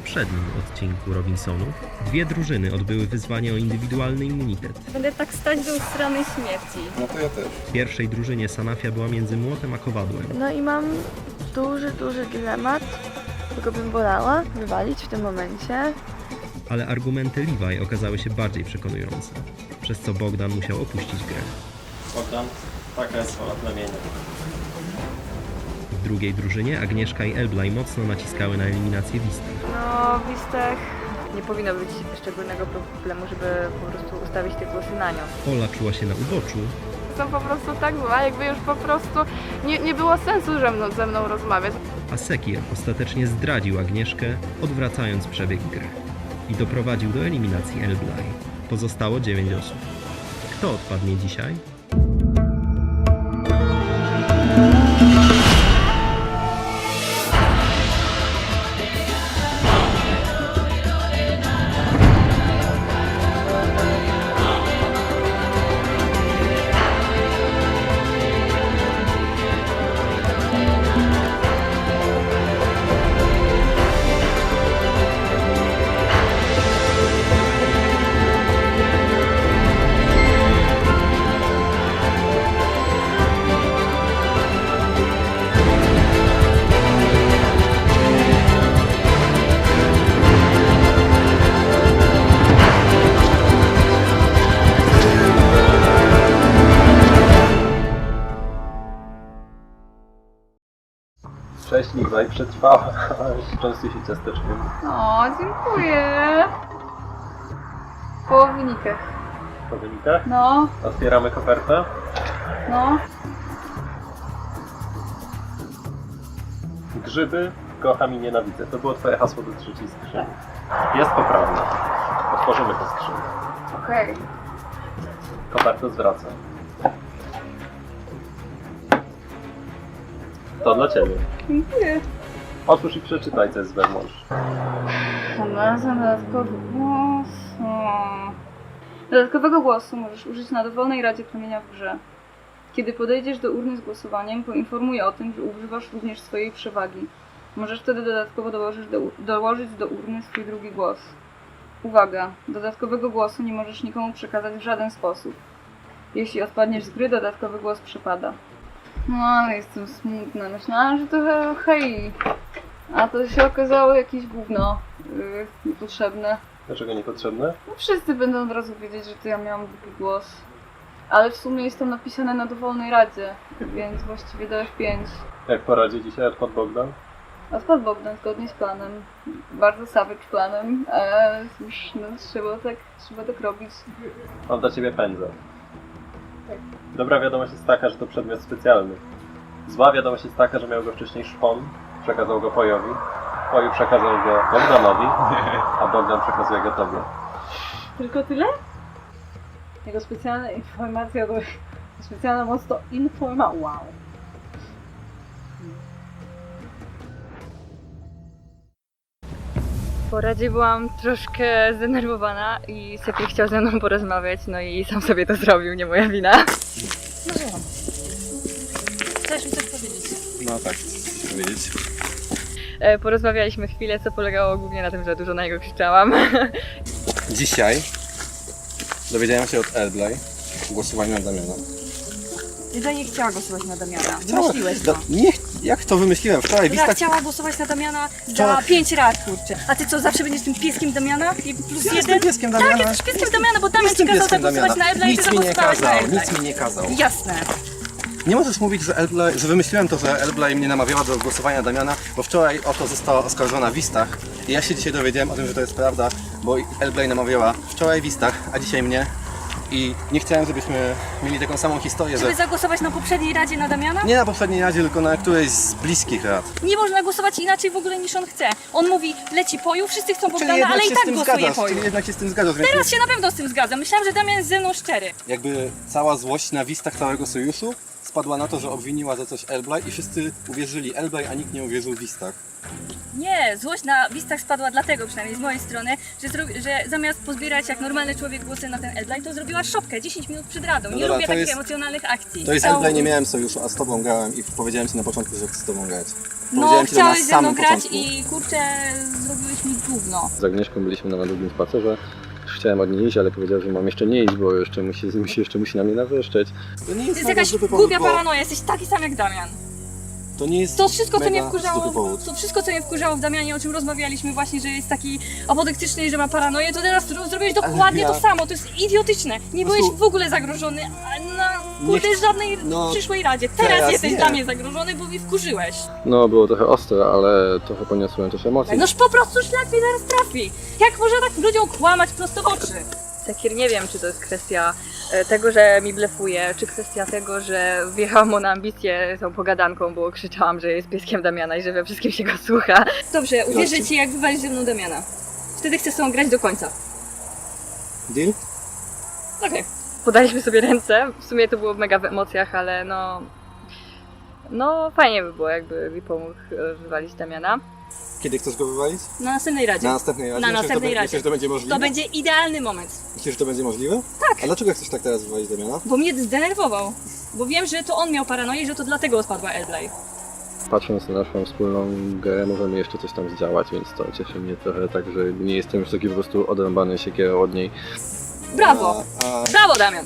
poprzednim odcinku Robinsonów dwie drużyny odbyły wyzwanie o indywidualny immunitet. Będę tak stać do usranej śmierci. No to ja też. W pierwszej drużynie Sanafia była między młotem a kowadłem. No i mam duży dylemat, kogo bym wolała wywalić w tym momencie. Ale argumenty Levi okazały się bardziej przekonujące, przez co Bogdan musiał opuścić grę. Bogdan, taka jest wola plemienia. W drugiej drużynie Agnieszka i Elblaj mocno naciskały na eliminację Wistach. No w listach nie powinno być szczególnego problemu, żeby po prostu ustawić te głosy na nią. Ola czuła się na uboczu, Jestem po prostu tak zła, jakby już po prostu nie było sensu ze mną rozmawiać. a Sekir ostatecznie zdradził Agnieszkę, odwracając przebieg gry. I doprowadził do eliminacji Elblaj. Pozostało 9 osób. Kto odpadnie dzisiaj? Cześć Levi, przetrwała. Częstuj się ciasteczkiem. O, dziękuję. Po wynikach. Po wynikach? No, Otwieramy kopertę. no. Grzyby, kocham i nienawidzę. To było twoje hasło do trzeciej skrzyni. Jest poprawne. Otworzymy tę skrzynię. Okej. Kopertę zwracam. To dla ciebie. Dziękuję. Otwórz i przeczytaj, co jest wewnątrz. Znalazłam dodatkowy głos. Dodatkowego głosu możesz użyć na dowolnej radzie plemienia w grze. Kiedy podejdziesz do urny z głosowaniem, poinformuj o tym, że używasz również swojej przewagi. Możesz wtedy dodatkowo dołożyć do urny swój drugi głos. Uwaga! Dodatkowego głosu nie możesz nikomu przekazać w żaden sposób. Jeśli odpadniesz z gry, dodatkowy głos przypada. No ale jestem smutna. Myślałam, że to hej. A to się okazało jakieś gówno. Niepotrzebne. Dlaczego niepotrzebne? No wszyscy będą od razu wiedzieć, że to ja miałam drugi głos. Ale w sumie jest tam napisane na dowolnej radzie, więc właściwie dałeś 5. Jak po radzie dzisiaj odpadł Bogdan? Odpadł Bogdan zgodnie z planem. Bardzo savage planem. Już no, trzeba tak robić. Mam dla ciebie pędzę. Dobra wiadomość jest taka, że to przedmiot specjalny. Zła wiadomość jest taka, że miał go wcześniej Szpon, przekazał go Pojowi. Poju przekazał go Bogdanowi, a Bogdan przekazuje go tobie. Tylko tyle? Jego specjalna informacja, specjalna moc to informa. Wow. Po radzie byłam troszkę zdenerwowana i Sekir chciał ze mną porozmawiać, no i sam sobie to zrobił, nie moja wina. Chcesz mi coś powiedzieć? No tak, chcę powiedzieć. Porozmawialiśmy chwilę, co polegało głównie na tym, że dużo na niego krzyczałam. Dzisiaj dowiedziałem się od Elblaj o głosowaniu na Damiana. Ja nie chciała głosować na Damiana. Wymyśliłeś to. Nie, jak to wymyśliłem? Wczoraj w Ja listach... chciała głosować na Damiana za 5 lat, kurczę. A ty co, zawsze będziesz tym pieskiem Damiana? I plus Ja 1? jestem pieskiem Tak, Damiana. jesteś pieskiem Damiana, bo Damian ci Jestem kazał pieskiem zagłosować na Ebla i ty Nic mi nie zagłosowałeś na kazał, Ebla. nic mi nie kazał. Jasne. Nie możesz mówić, że wymyśliłem to, że Elblaj mnie namawiała do głosowania Damiana, bo wczoraj o to została oskarżona w Wistach. I ja się dzisiaj dowiedziałem o tym, że to jest prawda, bo Elblaj namawiała wczoraj w Wistach, a dzisiaj mnie. I nie chciałem, żebyśmy mieli taką samą historię, Żeby że zagłosować na poprzedniej radzie na Damiana? nie na poprzedniej radzie, tylko na którejś z bliskich rad. Nie można głosować inaczej w ogóle niż on chce. On mówi, leci Poju, wszyscy chcą Czyli Bogdana, jednak ale i się z tak tym głosuje zgadzasz, Poju. czyli jednak się z tym zgadzasz, więc Teraz się na pewno z tym zgadzam. Myślałam, że Damian jest ze mną szczery. jakby cała złość na Wistach całego sojuszu spadła na to, że obwiniła za coś Elblaj i wszyscy uwierzyli Elblaj, a nikt nie uwierzył Wistach. Nie, złość na Wistach spadła dlatego, przynajmniej z mojej strony, że zamiast pozbierać jak normalny człowiek głosy na ten Elblaj, to zrobiła szopkę 10 minut przed radą. No Nie dobra, lubię to takich jest- emocjonalnych akcji. To jest Elblaj, nie miałem sojuszu, a z tobą grałem i powiedziałem ci na początku, że chcę z tobą grać. No, Powiedziałem ci to na chciałeś ze mną samym grać początku. i kurczę, zrobiłeś mi gówno. Z Agnieszką byliśmy na długim spacerze. Chciałem od niej iść, ale powiedział, że mam jeszcze nie iść, bo jeszcze musi na mnie nawrzeszczeć. To nie To jest jest mega jakaś zły powód, głupia bo paranoja, jesteś taki sam jak Damian. to nie jest To wszystko, co mega mnie zły wkurzało, powód. to wszystko, co mnie wkurzało w Damianie, o czym rozmawialiśmy właśnie, że jest taki apodyktyczny i że ma paranoję, to teraz zrobiłeś dokładnie ja- to samo, to jest idiotyczne. Nie Po prostu- byłeś w ogóle zagrożony na kurde Nie- żadnej no, przyszłej radzie. Teraz teraz jesteś nie. dla mnie zagrożony, bo mnie wkurzyłeś. No, było trochę ostre, ale trochę poniosłem też emocji. Noż po prostu szlak mnie zaraz trafi. Jak można tak ludziom kłamać prosto w oczy? Sekir, nie wiem, czy to jest kwestia tego, że mi blefuje, czy kwestia tego, że wjechałam mu na ambicję tą pogadanką, bo krzyczałam, że jest pieskiem Damiana i że we wszystkim się go słucha. Dobrze, uwierzę ci, jak wywalisz ze mną Damiana. Wtedy chcę z tobą grać do końca. Deal? Okej. Podaliśmy sobie ręce, w sumie to było mega w emocjach, ale no fajnie by było, jakby mi pomógł wywalić Damiana. Kiedy chcesz go wywalić? Na następnej radzie. Na następnej razie? Na Myślisz, że następnej to, razie. myślisz, że to będzie możliwe? To będzie idealny moment. Myślisz, że to będzie możliwe? Tak. A dlaczego chcesz tak teraz wywalić Damiana? Bo mnie zdenerwował. Bo wiem, że to on miał paranoję i że to dlatego odpadła Elblay. Patrząc na naszą wspólną grę, możemy jeszcze coś tam zdziałać, więc to cieszy mnie trochę tak, że nie jestem już taki po prostu odrąbany siekierą od niej. Brawo! A Brawo, Damian!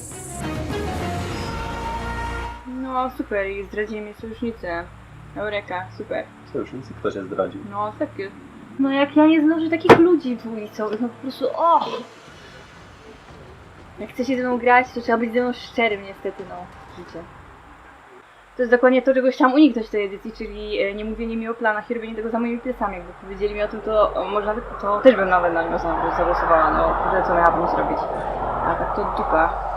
No super, i zdradzili mnie sojusznicy. Eureka, super. Sojusznicy kto się zdradził? No takie. No jak ja nie znoszę takich ludzi dwulicowych, no po prostu Jak chce się ze mną grać, to trzeba być ze mną szczerym niestety, no, życie. To jest dokładnie to, czego chciałam uniknąć w tej edycji, czyli nie mówienie mi o planach i robienie tego za moimi plecami. Jakby powiedzieli mi o tym, to może to też bym nawet na nim zagłosowała, no, że co miałabym zrobić. A tak to dupa.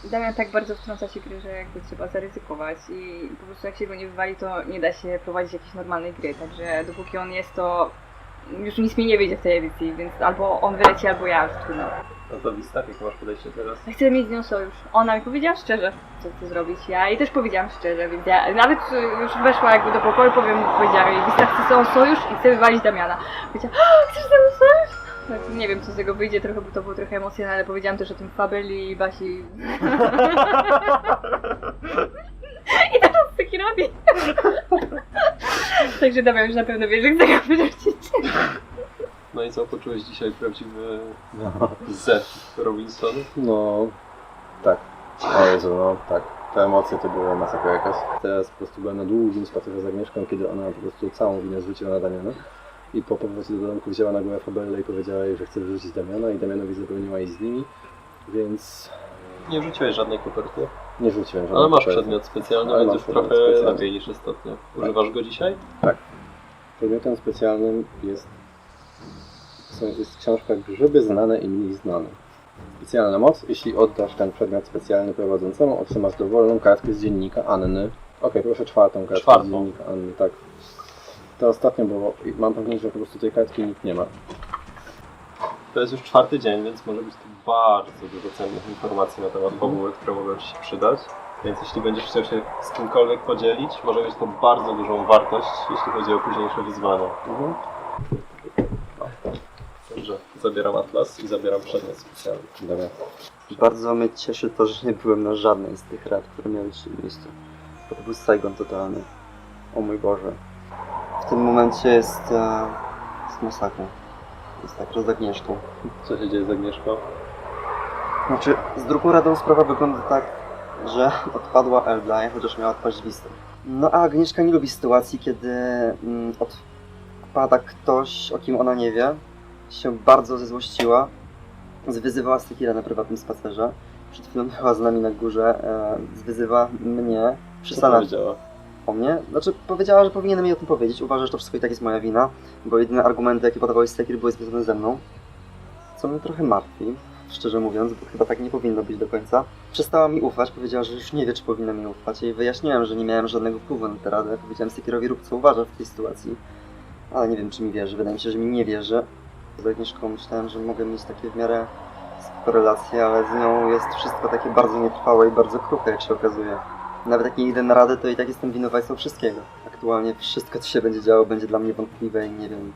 Damian tak bardzo wtrąca się gry, że jakby trzeba zaryzykować i po prostu jak się go nie wywali, to nie da się prowadzić jakiejś normalnej gry, także dopóki on jest, to już nic mi nie wyjdzie w tej edycji, więc albo on wyleci, albo ja, już trudno. No to Wistach, jak masz podejście teraz? Ja chcę mieć z nią sojusz. Ona mi powiedziała szczerze, co chce zrobić. Ja jej też powiedziałam szczerze, więc ja nawet już weszła jakby do pokoju, powiedziała jej, Wista chce ze mną sojusz i chce wywalić Damiana. Powiedziała, chcesz ze mną sojusz? Tak, nie wiem, co z tego wyjdzie, to było trochę emocjonalne, powiedziałam też o tym Fabeli i Basi. I teraz taki robi. Także Damian już na pewno wie, że chce go wyrzucić. No i co, poczułeś dzisiaj prawdziwy Z Robinsonu? No, tak. O Jezu, no tak. Te emocje to była masakra jakaś. Teraz po prostu byłem na długim spacerze z Agnieszką, kiedy ona po prostu całą winę zrzuciła na Damiana. I po powrocie do domku wzięła na głowę Fabellę i powiedziała jej, że chce wyrzucić Damiana i Damianowi zabroniła iść z nimi, więc... Nie rzuciłeś żadnej koperty? Nie rzuciłem żadnej Ale masz koperty. przedmiot specjalny, Ale więc mam już przedmiot trochę specjalny. lepiej niż ostatnio. Używasz go dzisiaj? Przedmiotem specjalnym jest książka Grzyby znane i mniej znane. Specjalna moc. Jeśli oddasz ten przedmiot specjalny prowadzącemu, otrzymasz dowolną kartkę z dziennika Anny. Okej, proszę czwartą kartkę z dziennika Anny, tak. To ostatnio, bo mam pewność, że po prostu tej kartki nikt nie ma. To jest już 4. dzień, więc może być tu bardzo dużo cennych informacji na temat fabuły, które mogą Ci się przydać. Więc jeśli będziesz chciał się z kimkolwiek podzielić, może mieć to bardzo dużą wartość, jeśli chodzi o późniejsze wyzwania. Także zabieram atlas i zabieram przedmiot specjalny. Dobra. Bardzo mnie cieszy to, że nie byłem na żadnej z tych rad, które miały dzisiaj miejsce. Bo to był Saigon totalny. O mój Boże. W tym momencie jest masakra. Jest tak z Agnieszką. Co się dzieje z Agnieszką? Znaczy, z drugą radą sprawa wygląda tak, że odpadła Elblay, chociaż miała odpaść Wistę. No a Agnieszka nie lubi sytuacji, kiedy odpada ktoś, o kim ona nie wie. Się bardzo zezłościła. Zwyzywała Sekira na prywatnym spacerze. Przed chwilą była z nami na górze. Zwyzywa mnie. Co Przysala powiedziała? o mnie. Znaczy powiedziała, że powinienem jej o tym powiedzieć. Uważa, że to wszystko i tak jest moja wina, bo jedyne argumenty, jakie podawałeś Sekir, były związane ze mną. Co mnie trochę martwi, szczerze mówiąc, bo chyba tak nie powinno być do końca. Przestała mi ufać, powiedziała, że już nie wie, czy powinna mi ufać. I wyjaśniłem, że nie miałem żadnego wpływu na tę radę. Powiedziałem Sekirowi, rób co uważa w tej sytuacji. Ale nie wiem, czy mi wierzy. Wydaje mi się, że mi nie wierzy. Z Agnieszką myślałem, że mogę mieć takie w miarę korelacje, ale z nią jest wszystko takie bardzo nietrwałe i bardzo kruche, jak się okazuje. Nawet jak nie idę na radę, to i tak jestem winowajcą wszystkiego. Aktualnie wszystko, co się będzie działo, będzie dla mnie wątpliwe i nie wiem,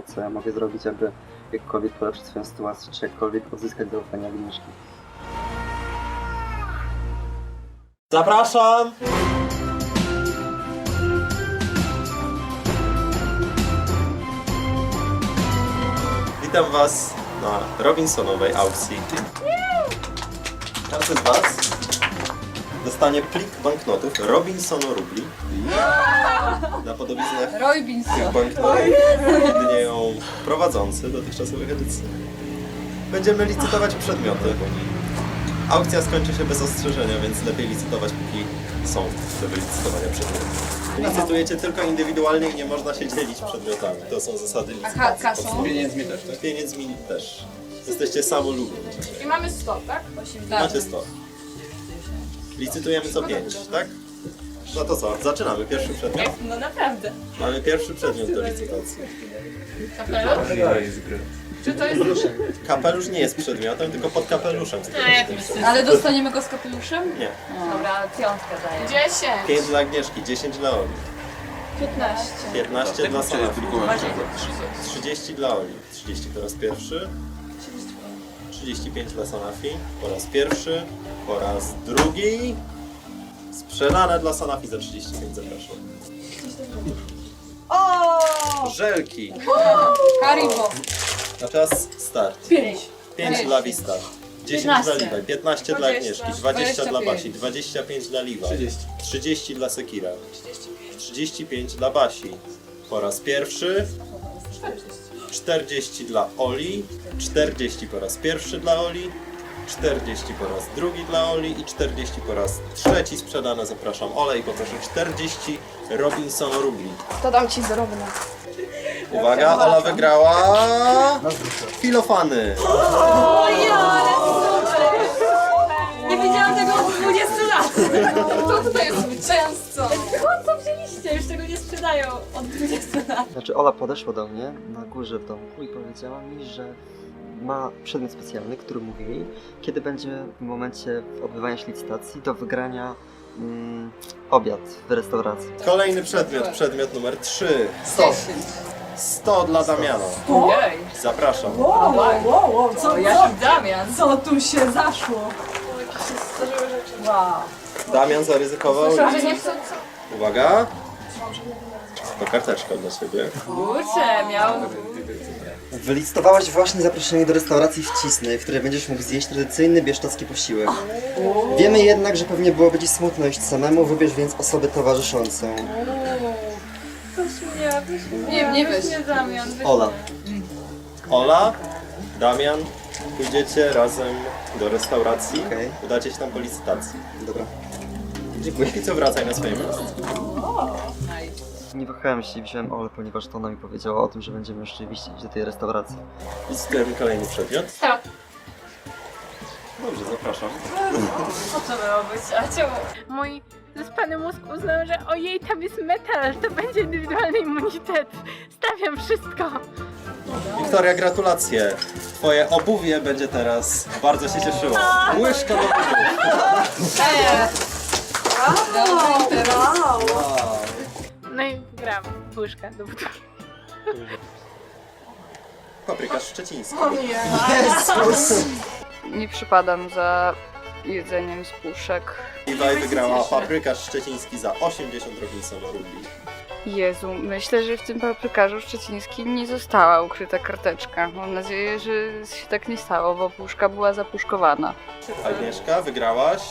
co ja mogę zrobić, aby jakkolwiek polepszyć swoją sytuację, czy jakkolwiek odzyskać zaufanie Agnieszki. zapraszam! Witam Was na Robinsonowej aukcji. Każdy z Was dostanie plik banknotów Robinsono rubli. Na podobiznach tych banknotów widnieją prowadzący dotychczasowych edycji. Będziemy licytować przedmioty. Aukcja skończy się bez ostrzeżenia, więc lepiej licytować, póki są do wylicytowania przedmioty. Licytujecie tylko indywidualnie i nie można się dzielić przedmiotami. To są zasady licytacji. kasą? Pieniędzmi też, tak? Pieniędzmi też. Jesteście samolubni. I mamy 100, tak? Macie 100. Licytujemy co 5, tak? No to co? Zaczynamy. Pierwszy przedmiot. No naprawdę. Mamy pierwszy przedmiot do licytacji. Czy to jest... Kapelusz nie jest przedmiotem, tylko pod kapeluszem. Ale dostaniemy go z kapeluszem? Nie. Dobra, piątkę daję. 10. 5 dla Agnieszki, 10 dla Oli. 15. 15 dla Sonafi. 30 dla Oli. 30 po raz pierwszy. 35 dla Sonafi po raz pierwszy. Po raz drugi. Sprzedane dla Sonafi za 35, zapraszam. Żelki. Haribo. Na czas start. 5. 5 dla Wista. 10 dla Levi, 15 dla Agnieszki, 20 dla Basi, 25 dla Levi, 30 dla Sekira, 35 dla Basi. Po raz pierwszy. 40 dla Oli, 40 po raz pierwszy dla Oli, 40 po raz drugi dla Oli i 40 po raz trzeci sprzedane. Zapraszam Olej, poproszę 40 Robinson rubli. To dam ci zarobne. Uwaga, Ola wygrała filofany. Nie widziałam tego od 20 lat. Kto tutaj jest zwycięzcą? Skąd to wzięliście? Już tego nie sprzedają od 20 lat. Znaczy Ola podeszła do mnie na górze w domku i powiedziała mi, że ma przedmiot specjalny, który mówi jej, kiedy będzie w momencie odbywania się licytacji do wygrania obiad w restauracji. Kolejny przedmiot, przedmiot numer 3. 100 dla Damiana. Ojej. Zapraszam. Co, jaki Damian? Co tu się zaszło? Wow. Damian zaryzykował. Że nie chcę... Uwaga. To karteczka dla Ciebie. Kurczę, miał... Wylicytowałaś właśnie zaproszenie do restauracji w Cisnej, w której będziesz mógł zjeść tradycyjny bieszczadzki posiłek. Wiemy jednak, że pewnie byłoby ci smutno iść samemu, wybierz więc osobę towarzyszącą. Nie weź. Damian, Ola. Ola, Damian, pójdziecie razem do restauracji. Okej. Udacie się tam po licytacji. Dobra. Dziękuję. I co, wracaj na swoje miejsce. Nie wahałem się i wziąłem Olę, ponieważ to ona mi powiedziała o tym, że będziemy rzeczywiście iść do tej restauracji. Licytujemy kolejny przedmiot. Tak. Dobrze, zapraszam. Co to miało być? A czemu? Mój zaspany mózg uznał, że ojej, tam jest metal, to będzie indywidualny immunitet. Stawiam wszystko. Wiktoria, gratulacje. Twoje obuwie będzie teraz bardzo się cieszyło. Łyżka do butów. No i gram łyżkę do butów. Paprykarz szczeciński. Nie przypadam za jedzeniem z puszek. Iwaj wygrała paprykarz szczeciński za 80 Robinson rubli. Jezu, myślę, że w tym paprykarzu szczecińskim nie została ukryta karteczka. Mam nadzieję, że się tak nie stało, bo puszka była zapuszkowana. Agnieszka, wygrałaś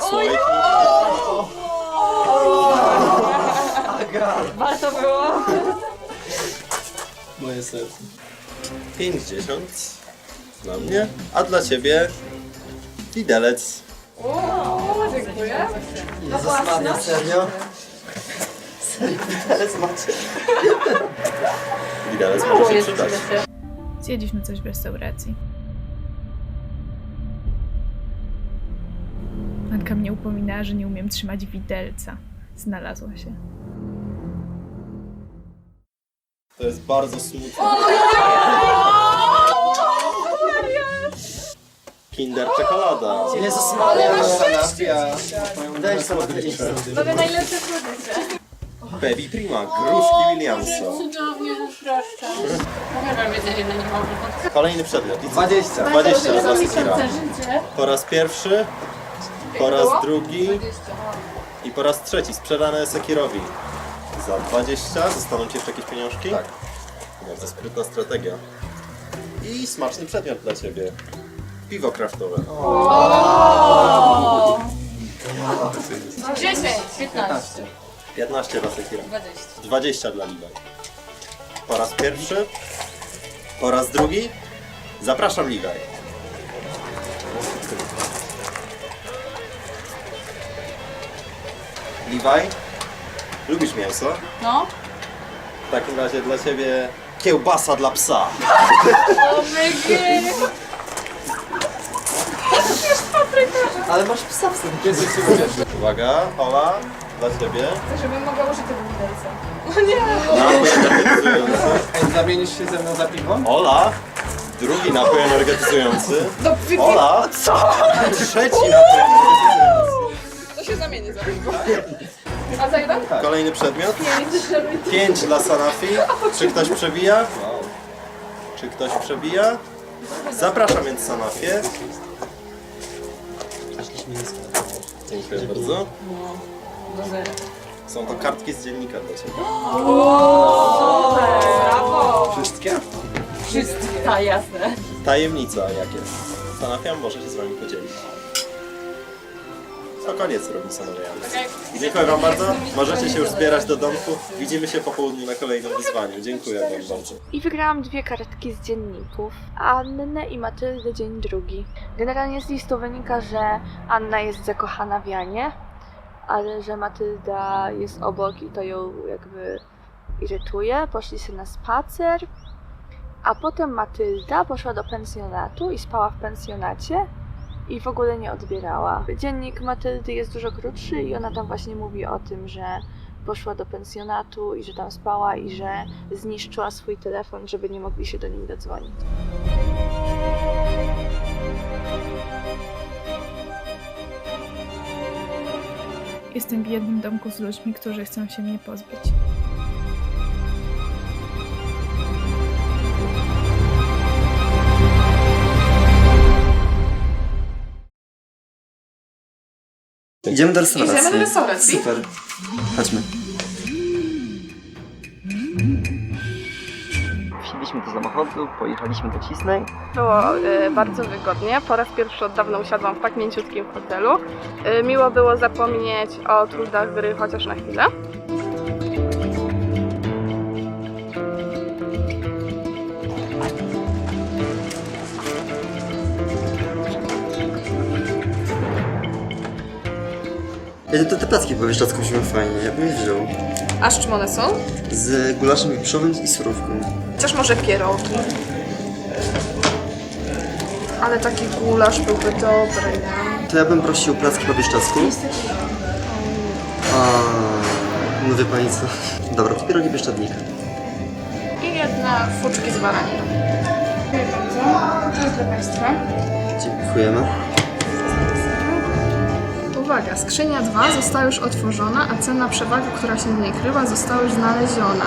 słoik. Warto było. Moje serce. 50 dla mnie, a dla ciebie widelec. Dziękuję. Zasmania, serio? Serio, widelec macie? Widelec może się przydać. Zjedliśmy coś w restauracji. Anka mnie upominała, że nie umiem trzymać widelca. Znalazła się. To jest bardzo smutne. Kinder czekolada. Jezus Maria, Sanafia. Daj sobie Mamy najlepsze słodycze. Baby Prima, gruszki Williamsa. Kolejny przedmiot. 20. 20 dla Sekira. Po raz pierwszy, po raz drugi i po raz trzeci sprzedane Sekirowi. Za 20 zostaną Ci jeszcze jakieś pieniążki? Tak. Bardzo sprytna strategia. I smaczny przedmiot dla ciebie. Piwo kraftowe. 10, 15. 15 dla Sekira. 20. 20 dla Levi. Po raz pierwszy. Po raz drugi. Zapraszam Levi. Levi, lubisz mięso? No. W takim razie dla ciebie kiełbasa dla psa. Ale masz psa w sobie. Uwaga, Ola, dla ciebie. Żebym mogła użyć tego widelca. Napój energetyzujący. Ej, zamienisz się ze mną za piwo? Ola, drugi napój energetyzujący. No, Ola, trzeci napój energetyzujący. to się zamieni za piwo. A za jeden? Kolejny przedmiot. 5 dla Sanafi. Czy ktoś przebija? Czy ktoś przebija? Zapraszam więc Sanafię. Dziękuję bardzo. Są to kartki z dziennika dla ciebie. Brawo! Wszystkie? Tak, jasne. Tajemnica jak jest. Sanafia może się z wami podzielić. To koniec Robinsona Real. Dziękuję wam bardzo. Możecie się już zbierać do domku. Widzimy się po południu na kolejnym wyzwaniu. Dziękuję wam bardzo. I wygrałam 2 kartki z dzienników. Annę i Matyldę dzień drugi. Generalnie z listu wynika, że Anna jest zakochana w Janie, ale że Matylda jest obok i to ją jakby irytuje. Poszli sobie na spacer, a potem Matylda poszła do pensjonatu i spała w pensjonacie i w ogóle nie odbierała. Dziennik Matyldy jest dużo krótszy i ona tam właśnie mówi o tym, że poszła do pensjonatu i że tam spała i że zniszczyła swój telefon, żeby nie mogli się do niej dodzwonić. Jestem w jednym domku z ludźmi, którzy chcą się mnie pozbyć. Idziemy do restauracji. Idziemy do restauracji? Super. Chodźmy. Wsiedliśmy do samochodu, pojechaliśmy do Cisnej. Było bardzo wygodnie. Po raz pierwszy od dawna usiadłam w tak mięciutkim hotelu. Miło było zapomnieć o trudach gry chociaż na chwilę. Te placki po Bieszczadzku brzmią fajnie, ja bym je wziął. A z czym one są? Z gulaszem wieprzowym i surówką. Chociaż może pierogi. Ale taki gulasz byłby dobry, nie? To ja bym prosił placki po Bieszczadzku. No wie pani co. Dobra, to pierogi Bieszczadnika. I jedna fuczki z baraniną. Dziękuję bardzo. To jest dla Państwa. Dziękujemy. Uwaga, skrzynia 2 została już otworzona, a cenna przewaga, która się w niej kryła, została już znaleziona.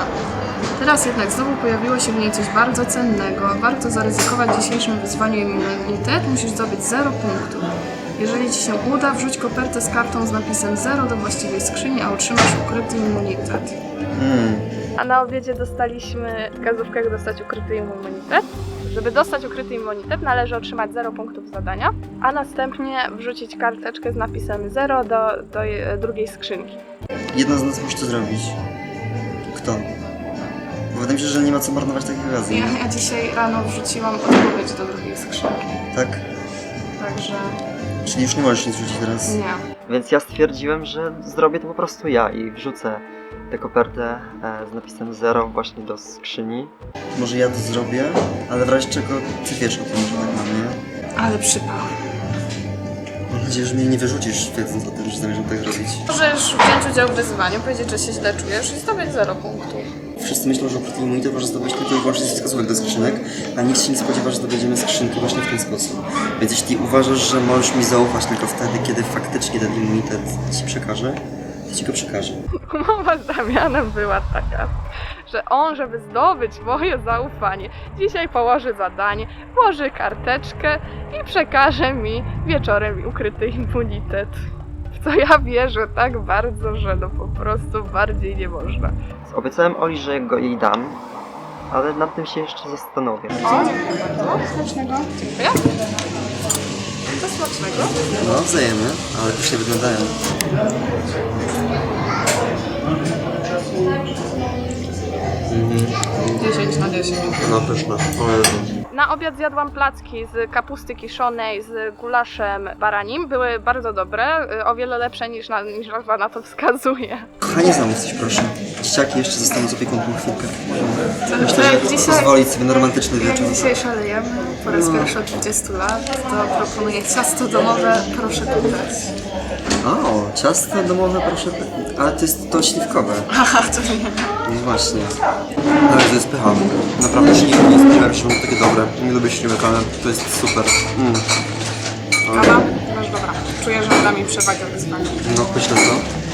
Teraz jednak znowu pojawiło się w niej coś bardzo cennego. Warto zaryzykować w dzisiejszym wyzwaniu immunitet, musisz zdobyć 0 punktów. Jeżeli Ci się uda, wrzuć kopertę z kartą z napisem 0 do właściwej skrzyni, a otrzymasz ukryty immunitet. A na obiedzie dostaliśmy wskazówkę, jak dostać ukryty immunitet. Żeby dostać ukryty immunitet, należy otrzymać 0 punktów zadania, a następnie wrzucić karteczkę z napisem 0 do drugiej skrzynki. Jedna z nas musi to zrobić. Kto? Bo wydaje mi się, że nie ma co marnować takich razy. Ja dzisiaj rano wrzuciłam odpowiedź do drugiej skrzynki. Tak? Także Czyli już nie możesz nic rzucić teraz? nie. Więc ja stwierdziłem, że zrobię to po prostu ja i wrzucę tę kopertę z napisem 0 właśnie do skrzyni. Może ja to zrobię, ale w razie czego ty wiesz o tym, że tak mam, nie? Ale przypał. Mam nadzieję, że mnie nie wyrzucisz, wiedząc o tym, że zamierzam tak zrobić. Możesz wziąć udział w wyzwaniu, powiedzieć, że się źle czujesz i zdobyć 0 punktów. Wszyscy myślą, że ukryty immunitet może zdobyć tylko i wyłącznie ze wskazówek do skrzynek, a nikt się nie spodziewa, że zdobędziemy skrzynki właśnie w ten sposób. Więc jeśli uważasz, że możesz mi zaufać tylko wtedy, kiedy faktycznie ten immunitet ci przekaże, to ci go przekażę. Umowa z Damianem była taka, że on, żeby zdobyć moje zaufanie, dzisiaj położy zadanie, włoży karteczkę i przekaże mi wieczorem ukryty immunitet. W co ja wierzę tak bardzo, że no po prostu bardziej nie można. Obiecałem Oli, że go jej dam ale nad tym się jeszcze zastanowię. O, dziękuję bardzo. Smacznego. Dziękuję. To smacznego. No, wzajemnie, ale też nie wyglądają. 10 na 10. No, pyszne. O Jezu. Na obiad zjadłam placki z kapusty kiszonej z gulaszem baranim. Były bardzo dobre, o wiele lepsze niż nazwa na to wskazuje. Kochanie, zamów coś proszę. Dzieciaki jeszcze zostaną z opiekunką chwilkę. Myślę, że Dzisiaj- pozwolić sobie na romantyczny Jak wieczór. dzisiaj szalejemy po raz pierwszy od 20 lat, to proponuję ciasto domowe, proszę pytać. O, ciasto domowe, proszę. Ale to jest to śliwkowe. Haha, to nie. No właśnie. Ale to jest pycha. Naprawdę się nigdy nie spodziewałem, że będą takie dobre. Nie lubię śliwek, ale to jest super. Kawa? Masz dobra. Czuję, że da mi przewagę w wyzwaniu. No, myślę co?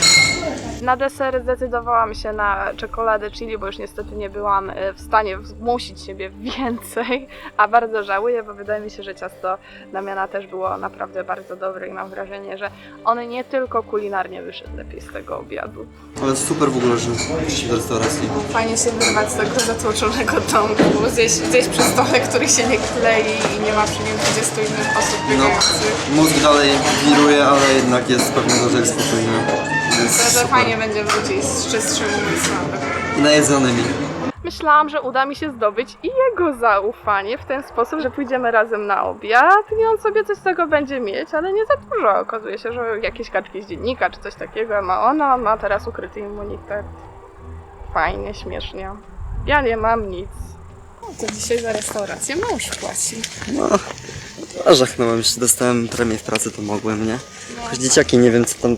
Na deser zdecydowałam się na czekoladę chili, bo już niestety nie byłam w stanie zmusić siebie więcej, a bardzo żałuję, bo wydaje mi się, że ciasto Damiana też było naprawdę bardzo dobre i mam wrażenie, że on nie tylko kulinarnie wyszedł lepiej z tego obiadu. Ale super w ogóle, że przyszliśmy do restauracji. Fajnie się wyrwać z tego zatłoczonego domku, zjeść przy stole, który się nie klei i nie ma przy nim 20 innych osób biegających. Mózg dalej wiruje, ale jednak jest pewnego rodzaju spokojny. Więc Myślę, że super. fajnie będzie wrócić z czystszym umysłem. I najedzonymi. Myślałam, że uda mi się zdobyć i jego zaufanie w ten sposób, że pójdziemy razem na obiad i on sobie coś z tego będzie mieć, ale nie za dużo. Okazuje się, że jakieś kaczki z dziennika czy coś takiego ma ona, ma teraz ukryty immunitet. Fajnie, śmiesznie. Ja nie mam nic. To dzisiaj za restaurację mąż płaci. No, a żachnąłem, jeszcze dostałem premię w pracy, to mogłem, nie? Choć dzieciaki nie wiem, co tam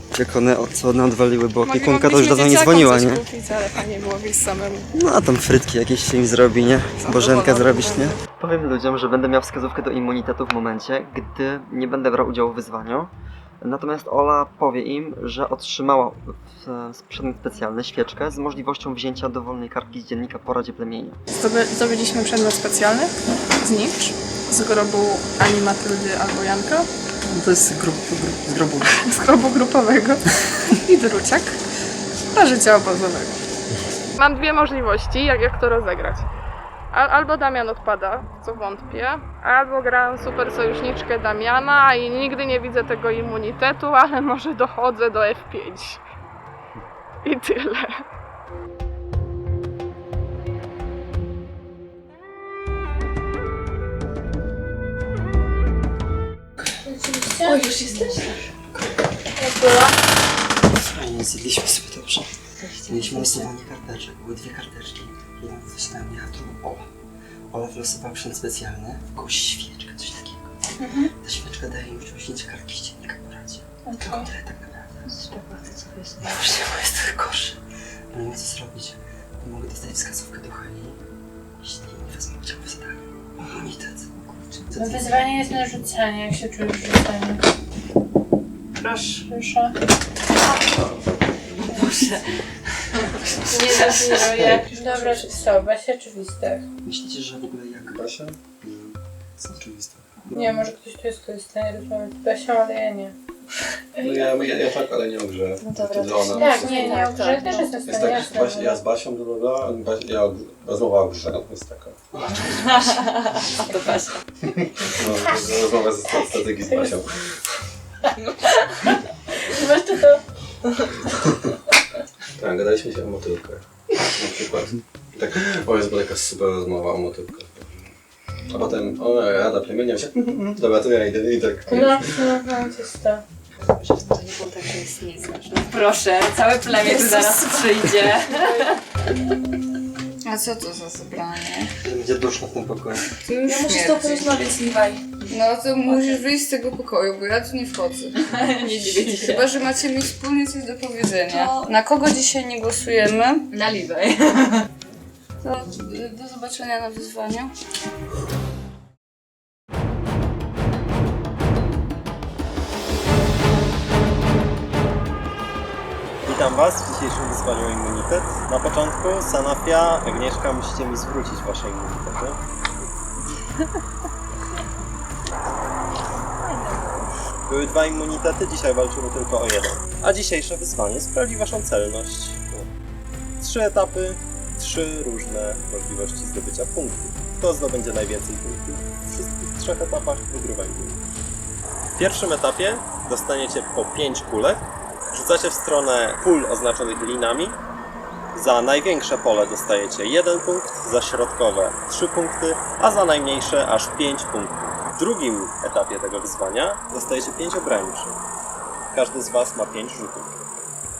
co one odwaliły, bo opiekunka to już dawno nie dzwoniła, nie? Kupić, ale fajnie było wyjść samemu. No a tam frytki jakieś się im zrobi, nie? Bożenkę zrobić, nie? Powiem ludziom, że będę miał wskazówkę do immunitetu w momencie, gdy nie będę brał udziału w wyzwaniu. Natomiast Ola powie im, że otrzymała przedmiot specjalny, świeczkę, z możliwością wzięcia dowolnej kartki z dziennika po Radzie Plemienia. Zdobyliśmy przedmiot specjalny, znicz, z grobu Ani Matyldy albo Janka. To jest z grobu. Z grobu grupowego i druciak dla życia obozowego. Mam dwie możliwości, jak to rozegrać. Albo Damian odpada, w co wątpię, albo gram super sojuszniczkę Damiana i nigdy nie widzę tego immunitetu, ale może dochodzę do F5. I tyle. O, już jesteś? Fajnie, zjedliśmy sobie dobrze. Mieliśmy losowanie karteczek, były dwie karteczki. Jedną wylosowałem ja, drugą Ola. Ola wylosowała przedmiot specjalny, jakąś świeczkę, coś takiego. Ta świeczka daje im możliwość wzięcia kartki z dziennika po Radzie. Tylko tyle tak naprawdę. No właśnie, bo jest trochę gorszy. Bo nie wiem co zrobić. Bo mogę dostać wskazówkę do Heli, jeśli nie wezmę udziału w zadaniu. Immunitet. Co No ty- wyzwanie jest na rzucanie, jak się czujesz w rzucaniu. Proszę. Proszę. Boże. Nie zawiruję. Dobra, czy co? Basia czy Wistek? Myślicie, że w ogóle jak... Basia? Jest oczywiste. Nie, może ktoś tu jest, kto jest w stanie rozmawiać z Basią, ale ja nie. No ja tak, ale nie o grze. No dobra, Wtedy to ona- Tak, nie, w grze też jestem w Jest stanie, tak, jasne. Basia, ja z Basią rozmawiała, ja rozmowa o grze jest taka. A to Basia. No, rozmowa ze strategii z Basią. Masz to to? Tak, gadaliśmy się o motylkach. Na przykład. I tak, o jest była taka super rozmowa o motylkach. A potem, o Rada Plemienia się, dobra, to ja idę i tak. No, czysto. To nie było tak, że jest nic. No proszę, całe plemię tu zaraz przyjdzie. A co to za zebranie? Będzie duszno w tym pokoju. Ja muszę z tobą porozmawiać, Liwaj. No to musisz wyjść z tego pokoju, bo ja tu nie wchodzę. Nie dziwię się. Chyba, że macie mi wspólnie coś do powiedzenia. To- Na kogo dzisiaj nie głosujemy? Na Liwaj. To do zobaczenia na wyzwaniu. Witam Was w dzisiejszym wyzwaniu immunitet. Na początku, Sanafia, Agnieszka, musicie mi zwrócić Wasze immunitety. Były dwa immunitety, dzisiaj walczymy tylko o jeden. A dzisiejsze wyzwanie sprawdzi Waszą celność. 3 etapy, 3 różne możliwości zdobycia punktów. Kto zdobędzie najwięcej punktów w wszystkich 3 etapach, wygrywa gry. W pierwszym etapie dostaniecie po 5 kulek. Rzucacie w stronę pól oznaczonych linami. Za największe pole dostajecie 1 punkt, za środkowe 3 punkty, a za najmniejsze aż 5 punktów. W drugim etapie tego wyzwania dostajecie 5 ograniczeń. Każdy z Was ma 5 rzutów.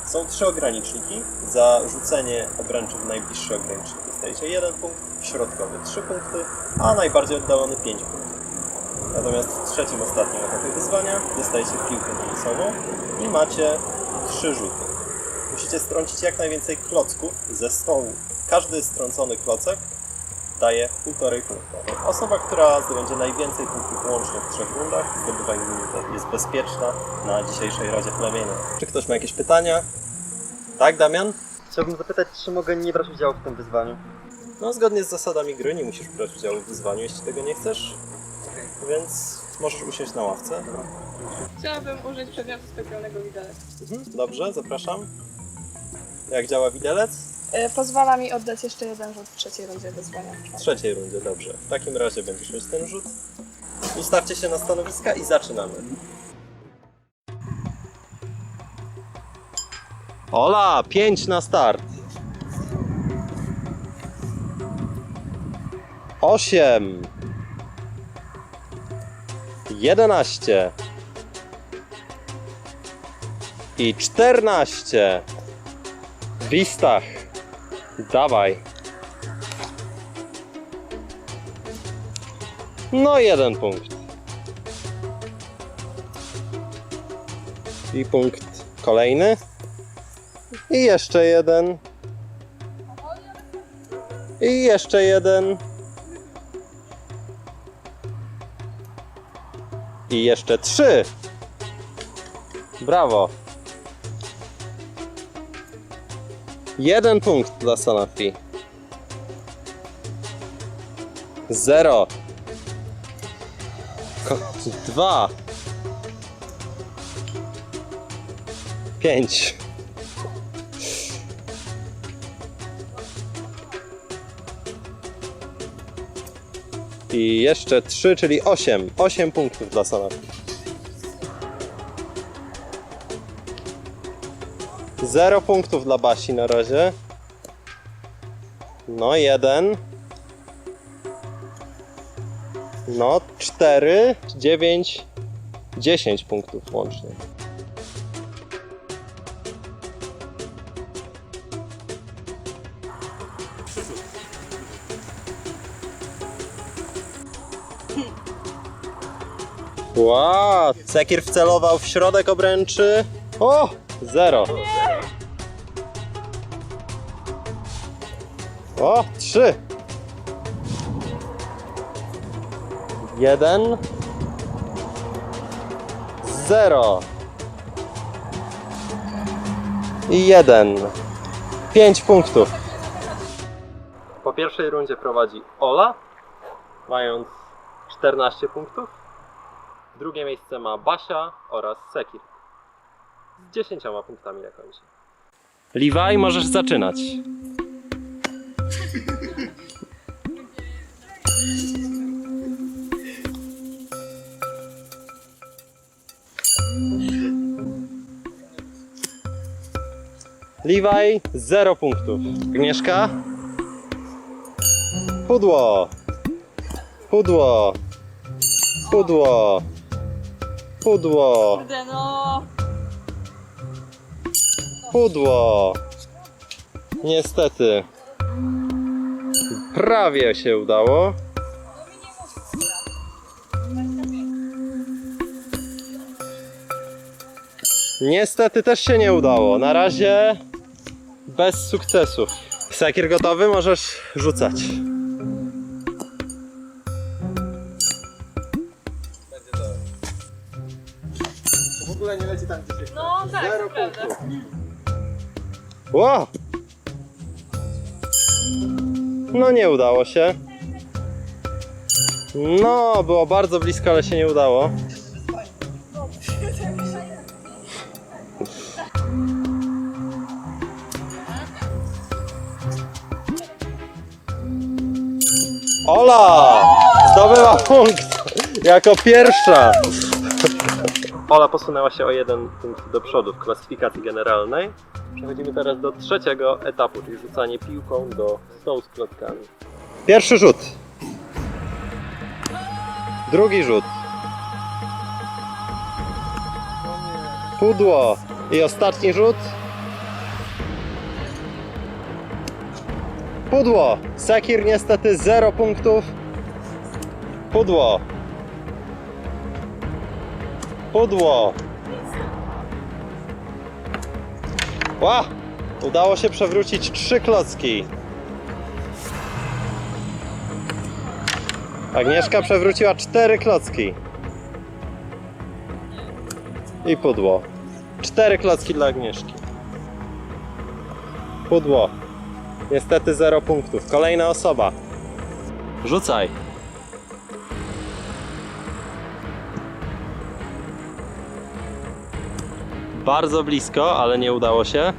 Są 3 ograniczniki. Za rzucenie obręczy w najbliższy ogranicznik dostajecie 1 punkt, w środkowy 3 punkty, a najbardziej oddalony 5 punktów. Natomiast w trzecim, ostatnim etapie wyzwania dostajecie piłkę tenisową i macie 3 rzuty. Musicie strącić jak najwięcej klocków ze stołu. Każdy strącony klocek daje 1,5 punkta. Osoba, która zdobędzie najwięcej punktów łącznie w 3 rundach, zdobywa immunitet. Jest bezpieczna na dzisiejszej Radzie Plemiennej. Czy ktoś ma jakieś pytania? Tak, Damian? Chciałbym zapytać, czy mogę nie brać udziału w tym wyzwaniu? No, zgodnie z zasadami gry nie musisz brać udziału w wyzwaniu, jeśli tego nie chcesz. Więc możesz usiąść na ławce. Chciałabym użyć przedmiotu specjalnego widelec. Dobrze, zapraszam. Jak działa widelec? Pozwala mi oddać jeszcze jeden rzut w trzeciej rundzie wyzwania. W trzeciej rundzie, dobrze. W takim razie będziesz mieć ten rzut. Ustawcie się na stanowiska i zaczynamy. Ola, 5 na start. 8. 11. I 14. Wistach. Dawaj. No 1 punkt. I punkt kolejny. I jeszcze 1. I jeszcze 1. I jeszcze 3. Brawo. 1 punkt dla Sanofi. 0. 2. 5. I jeszcze 3, czyli 8. 8 punktów dla Sanofi. 0 punktów dla Basi na razie. No 1. No 4, 9, 10 punktów łącznie. Wow, Sekir wcelował w środek obręczy. O! 0. O! 3. 1. 0. I 1. 5 punktów. Po pierwszej rundzie prowadzi Ola, mając 14 punktów. Drugie miejsce ma Basia oraz Sekir z 10 punktami na koncie. Levi, możesz zaczynać. Levi, 0 punktów. Agnieszka? Pudło. Pudło. Pudło. Pudło. Kurde no. Pudło. Niestety. Prawie się udało. Niestety też się nie udało. Na razie bez sukcesów. Sekir gotowy? Możesz rzucać. W ogóle nie leci tam gdzie się No tak, 0 to prawda. punktów. Ło! No nie udało się. No, było bardzo blisko, ale się nie udało. Ola zdobyła punkt jako pierwsza. Ola posunęła się o 1 punkt do przodu w klasyfikacji generalnej. Przechodzimy teraz do trzeciego etapu, czyli rzucanie piłką do stołu z klockami. Pierwszy rzut. Drugi rzut. Pudło. I ostatni rzut. Pudło. Sekir niestety 0 punktów. Pudło. Pudło. Ła! Udało się przewrócić 3 klocki. Agnieszka przewróciła 4 klocki. I pudło. 4 klocki dla Agnieszki. Pudło. Niestety 0 punktów. Kolejna osoba. Rzucaj. Bardzo blisko, ale nie udało się.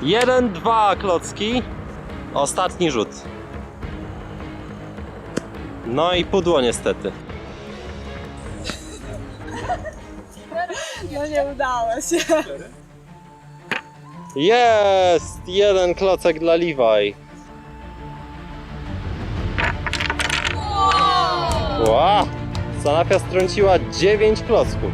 1, 2 klocki. Ostatni rzut. No i pudło niestety. No nie udało się. Jest! 1 klocek dla Levi. Wow! Sanafia strąciła 9 klocków.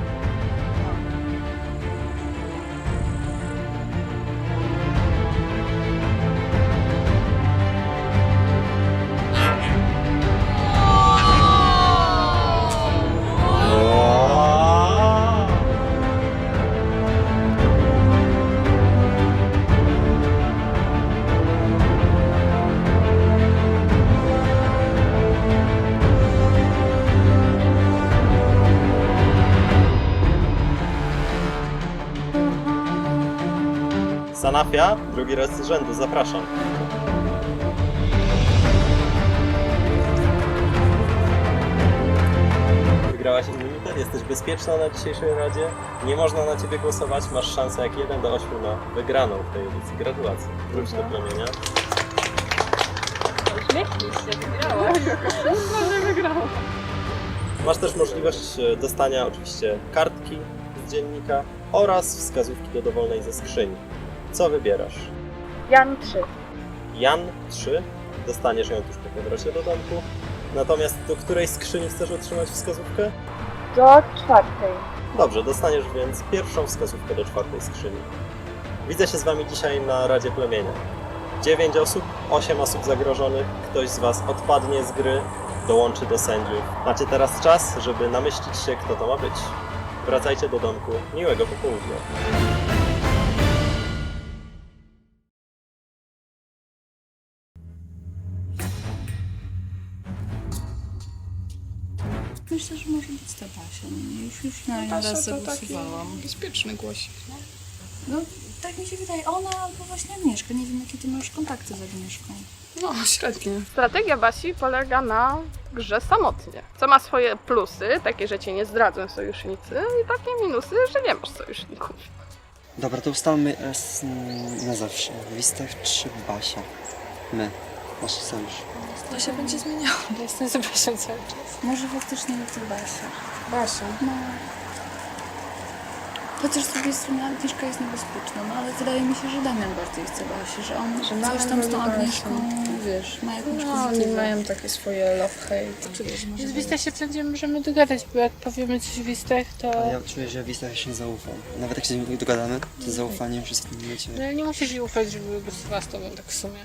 Sanafia, drugi raz z rzędu, zapraszam. Wygrałaś immunitet, jesteś bezpieczna na dzisiejszej radzie. Nie można na ciebie głosować, masz szansę jak 1 do 8 na wygraną w tej edycji. Gratulacje. Wróć do plemienia. Masz też możliwość dostania oczywiście kartki z dziennika oraz wskazówki do dowolnej ze skrzyni. Co wybierasz? Jan 3. Jan 3. Dostaniesz ją tuż po powrocie do domku. Natomiast do której skrzyni chcesz otrzymać wskazówkę? Do 4. Dobrze, dostaniesz więc pierwszą wskazówkę do 4 skrzyni. Widzę się z wami dzisiaj na Radzie Plemienia. 9 osób, 8 osób zagrożonych. Ktoś z was odpadnie z gry, dołączy do sędziów. Macie teraz czas, żeby namyślić się, kto to ma być. Wracajcie do domku. Miłego popołudnia. Myślę, że może być ta Basia. Już na nią raz zagłosowałam. Bezpieczny głosik. No, tak mi się wydaje. Ona albo właśnie Agnieszka. Nie wiem, jakie ty masz kontakty z Agnieszką. No, średnio. Strategia Basi polega na grze samotnie, co ma swoje plusy, takie, że cię nie zdradzą sojusznicy, i takie minusy, że nie masz sojuszników. Dobra, to ustalmy raz na zawsze. Wistach 3 Basia. My. Nasz sojusz. To się będzie zmieniało, bo jestem z Basią cały czas. Może faktycznie nie chcę Basia. Basia. No. Chociaż z drugiej strony Agnieszka jest niebezpieczna, no ale wydaje mi się, że Damian bardziej chce Basi, że on coś tam z tą Agnieszką, wiesz, ma jakąś Oni mają takie swoje love-hate. Z Wistach się będzie możemy dogadać, bo jak powiemy coś w Wistach, to... Ale ja czuję, że Wistach się nie zaufam. Nawet jak się nie dogadamy, to zaufanie już jest w tym momencie. No, nie musisz jej ufać, żeby głosowała z tobą, tak w sumie.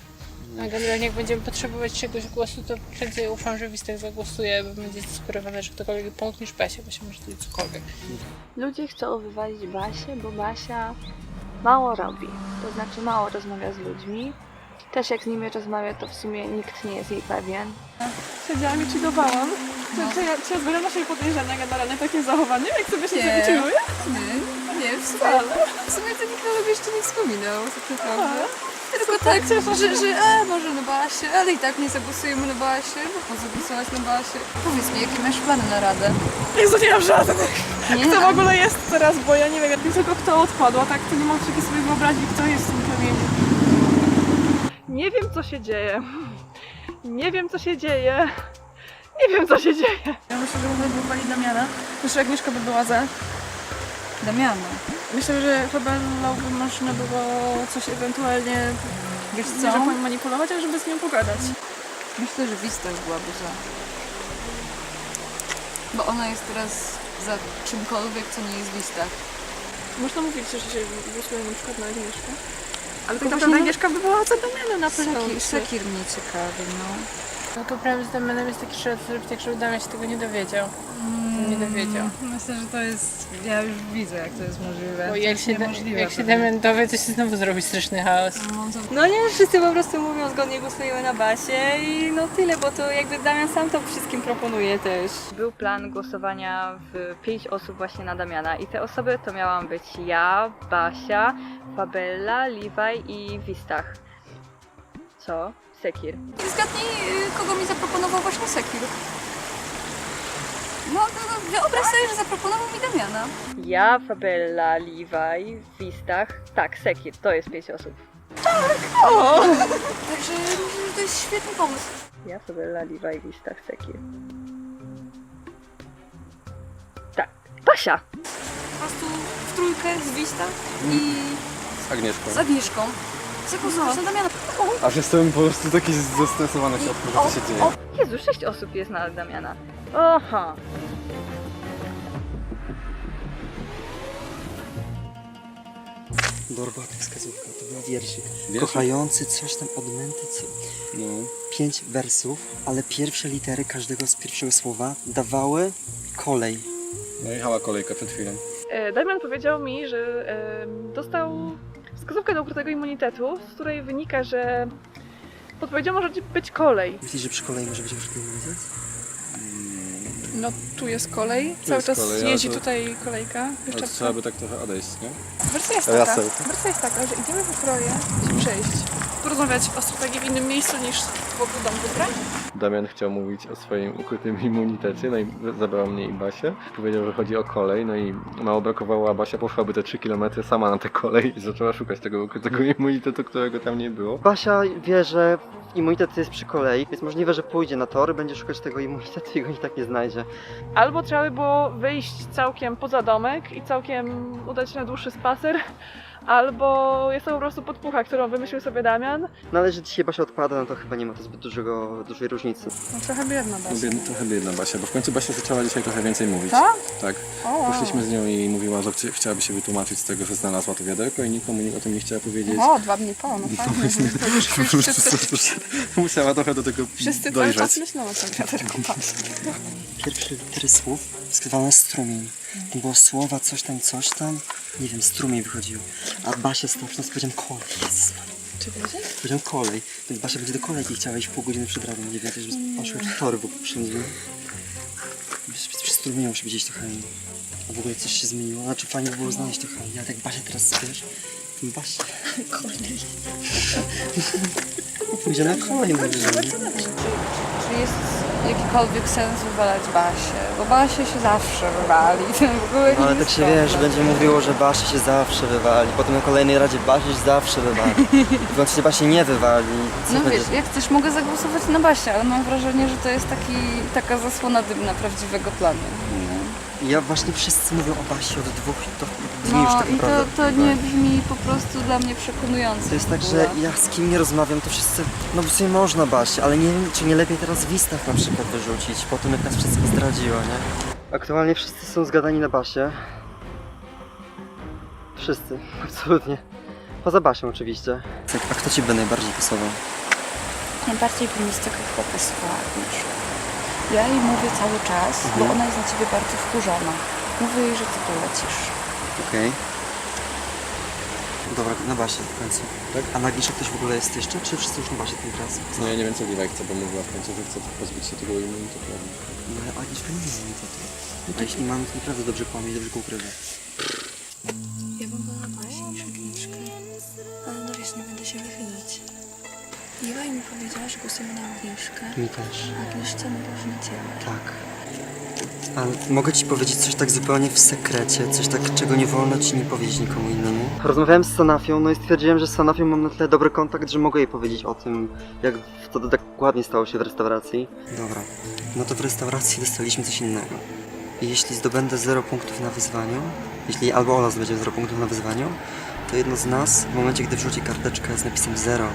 A generalnie jak będziemy potrzebować czegoś głosu, to prędzej ufam, że Wistach zagłosuje, bo będzie zdesperowany, że ktokolwiek punkt niż Basia, bo się może tutaj cokolwiek. Ludzie chcą wywalić Basię, bo Basia mało robi. To znaczy mało rozmawia z ludźmi. Też jak z nimi rozmawia, to w sumie nikt nie jest jej pewien. Siedziałam i chillowałam. Czy ja zbieram nasze podejrzenia generalnie takie zachowanie? Jak sobie się chilluje? Nie, w sumie to nikt nawet jeszcze nie wspominał, tak naprawdę. Tylko tak, że może na Basię, ale i tak nie zagłosujemy na Basię, bo po co głosować na Basię? Powiedz mi, jakie masz plany na radę? Jezu, nie mam żadnych. Nie? Kto w ogóle jest teraz, bo ja nie wiem, tylko kto odpadł, a tak to nie mam sobie wyobrazić, kto jest w tym plemieniu. Nie wiem, co się dzieje. Nie wiem, co się dzieje. Nie wiem, co się dzieje. Ja myślę, że wybudowali Damiana. Myślę, że Agnieszka by była za. Damiana. Myślę, że chyba by można było coś ewentualnie, Wiesz nie że co? manipulować, ale żeby z nią pogadać. Myślę, że Wistach byłaby za. Bo ona jest teraz za czymkolwiek, co nie jest Wistach. Można mówić, że się głosuje na przykład na Agnieszkę. Ale tak Bo naprawdę właśnie Agnieszka by była za Damiana na pewno. Sekir mnie ciekawi, no. No to problem z Damianem jest taki, że trzeba to zrobić tak, żeby Damian się tego nie dowiedział. Nie dowiedział. Myślę, że to jest... Ja już widzę, jak to jest możliwe. Bo To jak jest się, niemożliwe jak się pewnie. Damian dowie, to się znowu zrobi straszny chaos. No nie, wszyscy po prostu mówią zgodnie, głosujemy na Basię i no tyle, bo to jakby Damian sam to wszystkim proponuje też. Był plan głosowania w 5 osób właśnie na Damiana i te osoby to miałam być ja, Basia, Fabella, Levi i Wistach. Co? Sekir. Zgadnij, kogo mi zaproponował właśnie Sekir. No, wyobraź sobie, że zaproponował mi Damiana. Ja, Fabella, Levi, Wistach. Tak, Sekir, to jest 5 osób. O! Także myślę, że to jest świetny pomysł. Ja, Fabella, Levi, Wistach, Sekir. Tak, Basia! Po prostu w trójkę z Wista i Z Agnieszką. z Agnieszką. Zagłosować na Damiana. Aż jestem po prostu taki zestresowany w środku, że to się dzieje. Jezu, 6 osób jest na Damiana. Oha! Dorwata wskazówka, to był wierszyk. Wierszyk? Kochający coś tam odmęty, co? No. 5 wersów, ale pierwsze litery każdego z pierwszego słowa dawały kolej. No jechała kolejka przed chwilą. Damian powiedział mi, że dostał wskazówkę do ukrytego immunitetu, z której wynika, że podpowiedzią może być kolej. Myślisz, że przy kolei może być ukryty immunitet? No tu jest kolej, Tu cały jest czas kolej, jeździ ale to- tutaj kolejka. Jeszcze Trzeba by tak trochę odejść, nie? Wersja jest Raseł. taka, że idziemy po kroję się przejść. Porozmawiać o strategii w innym miejscu niż wokół domu, dobra? Damian chciał mówić o swoim ukrytym immunitecie, no i zabrał mnie i Basię. Powiedział, że chodzi o kolej, no i mało brakowało, a Basia poszłaby te 3 km sama na tę kolej i zaczęła szukać tego ukrytego immunitetu, którego tam nie było. Basia wie, że immunitet jest przy kolei, więc możliwe, że pójdzie na tory, będzie szukać tego immunitetu i go i tak nie znajdzie. Albo trzeba by było wyjść całkiem poza domek i całkiem udać się na dłuższy spacer, albo jest to po prostu podpucha, którą wymyślił sobie Damian. No ale że dzisiaj Basia odpada, no to chyba nie ma to zbyt dużej różnicy. No trochę biedna Basia. Trochę biedna Basia, bo w końcu Basia zaczęła dzisiaj trochę więcej mówić. Tak? Tak. Poszliśmy z nią i mówiła, że chciałaby się wytłumaczyć z tego, że znalazła to wiaderko i nikomu o tym nie chciała powiedzieć. O, 2 dni po, no fajnie. Musiała trochę do tego Wszyscy cały czas dojrzeć. myślą o tym wiaderku. Pierwsze litery słów wskazywane strumień. Było słowa coś tam, nie wiem, strumień wychodził. A Basia strasznie powiedział kolej. Jezus. Czy będzie? Powiedział kolej, więc Basia będzie do kolejki chciała iść pół godziny przed radą, nie wiem, żeby poszły tory wokół wszędzie. Przy strumieniu musi być gdzieś trochę. A w ogóle coś się zmieniło, znaczy fajnie by było znaleźć trochę. Ja tak Basia teraz spiesz, Basia. Kolej. Pójdzie na kolej najwyżej. Czy jest jakikolwiek sens wywalać Basię? Bo Basia się zawsze wywali. W ogóle No, ale nie tak jest się wiesz, problem. będzie mówiło, że Basia się zawsze wywali. Potem na kolejnej radzie Basia się zawsze wywali. W końcu się Basia nie wywali. Co No będzie? wiesz, jak chcesz mogę zagłosować na Basię, ale mam wrażenie, że to jest taka zasłona dymna prawdziwego planu. Ja właśnie wszyscy mówią o Basi od 2 dni już No tak i naprawdę. to nie brzmi po prostu dla mnie przekonująco. To jest tak, w że ogóle. ja z kim nie rozmawiam, to wszyscy, no bo sobie można Basi, ale nie wiem, czy nie lepiej teraz w Wistach na przykład wyrzucić, po tym jak nas wszystkich zdradziła, nie? Aktualnie wszyscy są zgadani na Basię. Wszyscy, absolutnie. Poza Basią oczywiście. A kto ci by najbardziej pasował? Najbardziej by mi z tego chyba pasowała Agnieszka. Ja jej mówię cały czas, bo ona jest na ciebie bardzo wkurzona. Mówię jej, że ty tu lecisz. Okej. Dobra, na Basię w końcu. Tak? A na Agnieszkę ktoś w ogóle jest jeszcze? Czy wszyscy już na Basię tym razem? No ja nie wiem co Liwa chce, bo mówiła w końcu, że chce pozbyć się tego immunitetu. No ale Agnieszka nie ma immunitetu. No to jeśli mam, to naprawdę dobrze kłamie i dobrze go ukrywa. Ja bym wolała Basię niż Agnieszkę, ale no wiesz, nie będę się wychylać. Iwa mi powiedziała, że głosujemy na Agnieszkę. Mi też. A Agnieszce mówiła, że na ciebie. Tak. Ale mogę ci powiedzieć coś tak zupełnie w sekrecie, coś tak, czego nie wolno ci nie powiedzieć nikomu innemu. Rozmawiałem z Sanafią, no i stwierdziłem, że z Sanafią mam na tyle dobry kontakt, że mogę jej powiedzieć o tym, jak to dokładnie stało się w restauracji. Dobra, no to w restauracji dostaliśmy coś innego. I jeśli zdobędę 0 punktów na wyzwaniu, jeśli albo Ola zdobędzie 0 punktów na wyzwaniu, to jedno z nas, w momencie gdy wrzuci karteczkę z napisem 0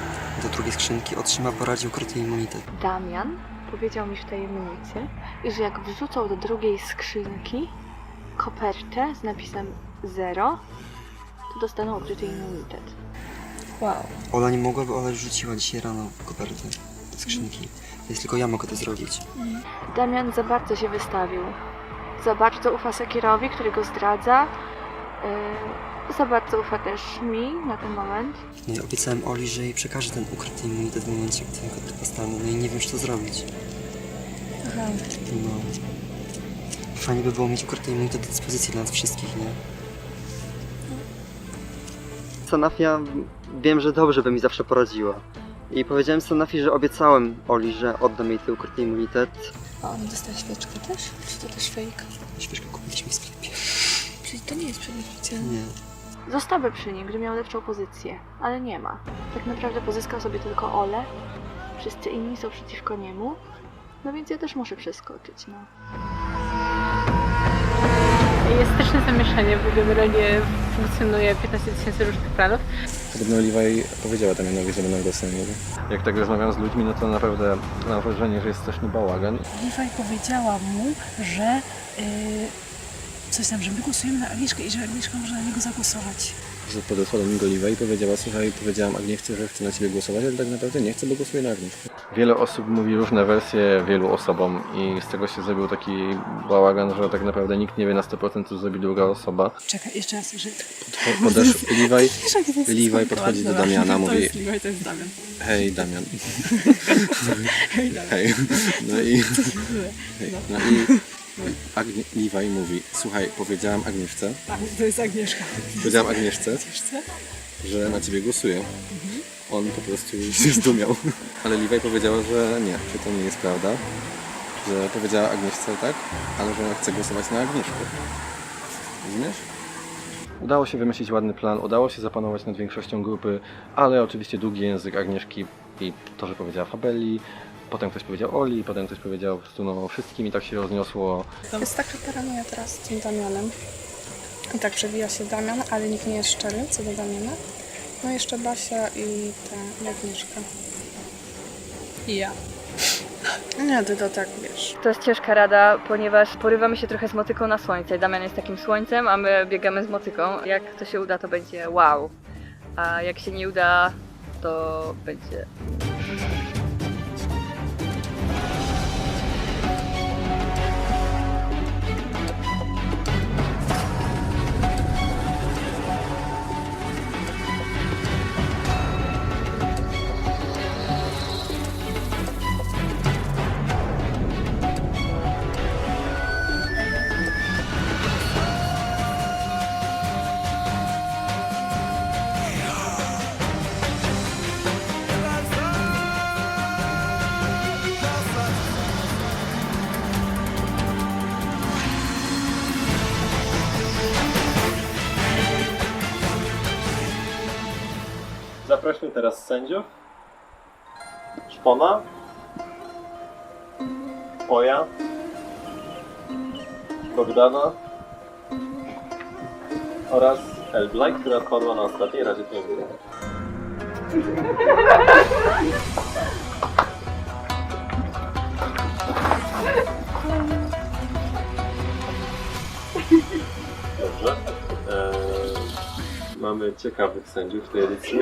do drugiej skrzynki, otrzyma po razie ukryty immunitet. Damian powiedział mi w tajemnicy, że jak wrzucał do drugiej skrzynki kopertę z napisem 0, to dostaną ukryty immunitet. Wow. Ola nie mogłaby, Ola już rzuciła dzisiaj rano kopertę do skrzynki. Więc tylko ja mogę to zrobić. Damian za bardzo się wystawił. Za bardzo ufa Sekirowi, który go zdradza. Za bardzo ufa też mi na ten moment. No i obiecałem Oli, że jej przekażę ten ukryty immunitet w momencie, gdy tylko to postanę. No i nie wiem, czy to zrobić. Aha. No. Fajnie by było mieć ukryty immunitet do dyspozycji dla nas wszystkich, nie? Sanafia, wiem, że dobrze by mi zawsze poradziła. I powiedziałem Sanafi, że obiecałem Oli, że oddam jej ten ukryty immunitet. A ona dostała świeczkę też? Czy to też fake? Świeczkę kupiliśmy w sklepie. Czyli to nie jest przedmiot specjalny? Nie. Zostałby przy nim, gdy miał lepszą pozycję, ale nie ma. Tak naprawdę pozyskał sobie tylko Olę. Wszyscy inni są przeciwko niemu. No więc ja też muszę przeskoczyć, no. Jest straszne zamieszanie, bo generalnie funkcjonuje 15 000 różnych planów. Podobno Levi powiedziała Damianowi, że będą głosem. Jak tak rozmawiam z ludźmi, no to naprawdę mam wrażenie, że jest straszny bałagan. Levi powiedziała mu, że coś tam, że my głosujemy na Agnieszkę i że Agnieszka może na niego zagłosować. Że podeszła do niego Levi i powiedziała, słuchaj, powiedziałam Agnieszce, że chcę na ciebie głosować, ale tak naprawdę nie chcę, bo głosuję na Agnieszkę. Wiele osób mówi różne wersje wielu osobom i z tego się zrobił taki bałagan, że tak naprawdę nikt nie wie na 100%, co zrobi druga osoba. Czekaj, jeszcze raz, że... Levi podchodzi do Damiana, mówi... To jest Levi, to jest Damian. Hej, Damian. Hej, Damian. Hej. No i... No i... Levi mówi, słuchaj, powiedziałam Agnieszce. Tak, to jest Agnieszka. Powiedziałam Agnieszce, że na ciebie głosuję. On po prostu się zdumiał. Ale Levi powiedziała, że nie, że to nie jest prawda. Że powiedziała Agnieszce tak, ale że chce głosować na Agnieszkę. Rozumiesz? Udało się wymyślić ładny plan, udało się zapanować nad większością grupy, ale oczywiście długi język Agnieszki i to, że powiedziała Fabeli. Potem ktoś powiedział Oli, potem ktoś powiedział po prostu no, wszystkim i tak się rozniosło. To jest taka paranoja teraz z tym Damianem. I tak przewija się Damian, ale nikt nie jest szczery co do Damiana. No jeszcze Basia i ta Agnieszka. I ja. Nie, ty to tak wiesz. To jest ciężka rada, ponieważ porywamy się trochę z motyką na słońce. Damian jest takim słońcem, a my biegamy z motyką. Jak to się uda, to będzie wow. A jak się nie uda, to będzie... Zaprośmy teraz sędziów. Szpona. Oja. Bogdana. Oraz Elblaj, która odpadła na ostatniej razie treningu. Dobrze. Mamy ciekawych sędziów w tej edycji.